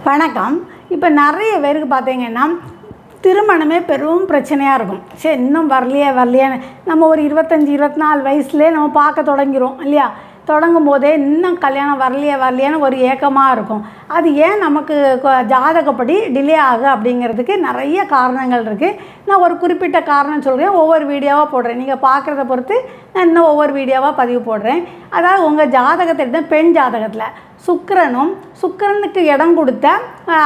வணக்கம். இப்போ நிறைய பேருக்கு பார்த்தீங்கன்னா திருமணமே பெரும் பிரச்சனையாக இருக்கும். சரி, இன்னும் வரலையான்னு நம்ம ஒரு 25-24 வயசுலேயே நம்ம பார்க்க தொடங்கிறோம் இல்லையா? தொடங்கும் போதே இன்னும் கல்யாணம் வரலையான்னு ஒரு ஏக்கமாக இருக்கும். அது ஏன் நமக்கு ஜாதகப்படி டிலே ஆகுது அப்படிங்கிறதுக்கு நிறைய காரணங்கள் இருக்குது. நான் ஒரு குறிப்பிட்ட காரணம் சொல்கிறேன், ஒவ்வொரு வீடியோவாக போடுறேன். நீங்கள் பார்க்குறத பொறுத்து நான் இன்னும் ஒவ்வொரு வீடியோவாக பதிவு போடுறேன். அதாவது உங்கள் ஜாதகத்தை எடுத்த பெண் ஜாதகத்தில் சுக்கிரனுக்கு இடம் கொடுத்த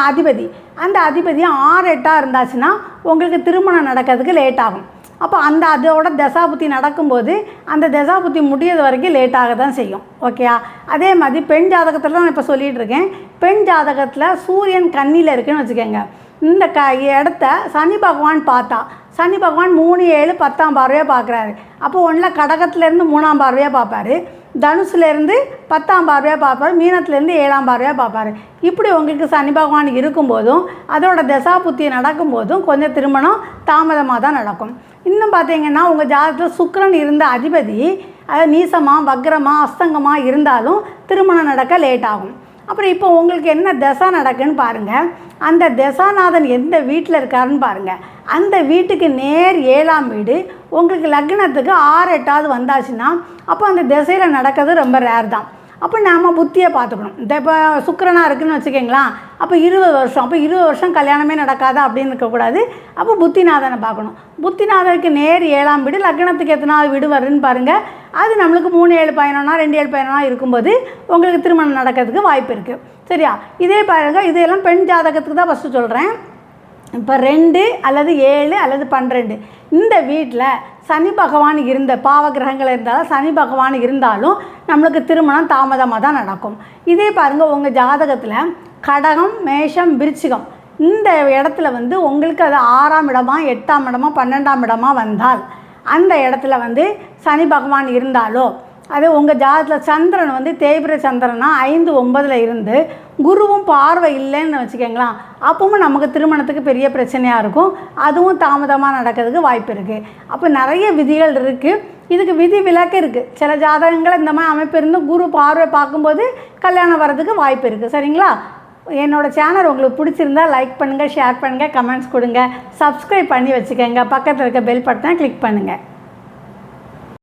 அதிபதி, அந்த அதிபதி 6-8 இருந்தாச்சுன்னா உங்களுக்கு திருமணம் நடக்கிறதுக்கு லேட் ஆகும். அப்போ அதோட தசாபுத்தி நடக்கும்போது அந்த தசாபுத்தி முடியது வரைக்கும் லேட்டாக தான் செய்யும். ஓகேயா? அதே மாதிரி பெண் ஜாதகத்தில் தான் நான் இப்போ சொல்லிகிட்டு இருக்கேன். பெண் ஜாதகத்தில் சூரியன் கன்னியில் இருக்குதுன்னு வச்சுக்கோங்க. இந்த இடத்த சனி பகவான் பார்த்தா, சனி பகவான் 3-7 10ஆம் பார்வையாக பார்க்குறாரு. அப்போ ஒன்றில் கடகத்துலேருந்து 3ஆம் பார்வையாக பார்ப்பார், தனுசுலேருந்து 10ஆம் பார்வையாக பார்ப்பார், மீனத்துலேருந்து 7ஆம் பார்வையாக பார்ப்பார். இப்படி உங்களுக்கு சனி பகவான் இருக்கும்போதும் அதோட தசாபுத்தி நடக்கும்போதும் கொஞ்சம் திருமணம் தாமதமாக தான் நடக்கும். இன்னும் பார்த்தீங்கன்னா உங்கள் ஜாதகத்தில் சுக்கிரன் இருந்த அதிபதி அதாவது நீசமாக வக்ரமாக அஸ்தங்கமாக இருந்தாலும் திருமணம் நடக்க லேட் ஆகும். அப்புறம் இப்போ உங்களுக்கு என்ன தசா நடக்குன்னு பாருங்கள். அந்த தசாநாதன் எந்த வீட்டில் இருக்காருன்னு பாருங்கள். அந்த வீட்டுக்கு நேர் 7ஆம் வீடு உங்களுக்கு லக்னத்துக்கு 6-8 வந்தாச்சுன்னா அப்போ அந்த திசையில் நடக்கிறது ரொம்ப ரேர் தான். அப்போ நாம் புத்தியை பார்த்துக்கணும். இப்போ சுக்கிரனாக இருக்குதுன்னு வச்சுக்கிங்களேன், அப்போ 20 வருஷம், அப்போ 20 வருஷம் கல்யாணமே நடக்காதா அப்படின்னு இருக்கக்கூடாது. அப்போ புத்திநாதனை பார்க்கணும். புத்திநாதனுக்கு நேர் 7ஆம் வீடு லக்னத்துக்கு எத்தனாவது வீடு வருதுன்னு பாருங்கள். அது நம்மளுக்கு 3-7-11 2-7-11 இருக்கும்போது உங்களுக்கு திருமணம் நடக்கிறதுக்கு வாய்ப்பு இருக்குது. சரியா? இதே பாருங்கள், இதெல்லாம் பெண் ஜாதகத்துக்கு தான் ஃபஸ்ட்டு சொல்கிறேன். இப்போ 2 அல்லது 7 அல்லது 12 இந்த வீட்டில் சனி பகவான் இருந்த பாவகிரகங்கள் இருந்தாலும் சனி பகவான் இருந்தாலும் நம்மளுக்கு திருமணம் தாமதமாக தான் நடக்கும். இதே பாருங்கள், உங்கள் ஜாதகத்தில் கடகம் மேஷம் விருச்சிகம் இந்த இடத்துல உங்களுக்கு அது 6ஆம் இடமா 8ஆம் இடமா 12ஆம் இடமா வந்தால் அந்த இடத்துல சனி பகவான் இருந்தாலோ அது உங்கள் ஜாதகத்தில் சந்திரன் தேய்பிர சந்திரனா 5-9 இருந்து குருவும் பார்வை இல்லைன்னு வச்சுக்கோங்களேன், அப்பவும் நமக்கு திருமணத்துக்கு பெரிய பிரச்சனையாக இருக்கும். அதுவும் தாமதமாக நடக்கிறதுக்கு வாய்ப்பு இருக்குது. அப்போ நிறைய விதிகள் இருக்குது. இதுக்கு விதி விலக்கு இருக்குது. சில ஜாதகங்கள் இந்த மாதிரி அமைப்பு இருந்து குரு பார்வை பார்க்கும்போது கல்யாணம் வர்றதுக்கு வாய்ப்பு இருக்குது. சரிங்களா? என்னோடய சேனல் உங்களுக்கு பிடிச்சிருந்தால் லைக் பண்ணுங்கள், ஷேர் பண்ணுங்கள், கமெண்ட்ஸ் கொடுங்க, சப்ஸ்கிரைப் பண்ணி வச்சுக்கோங்க, பக்கத்தில் இருக்க பெல் பட்டனை கிளிக் பண்ணுங்கள்.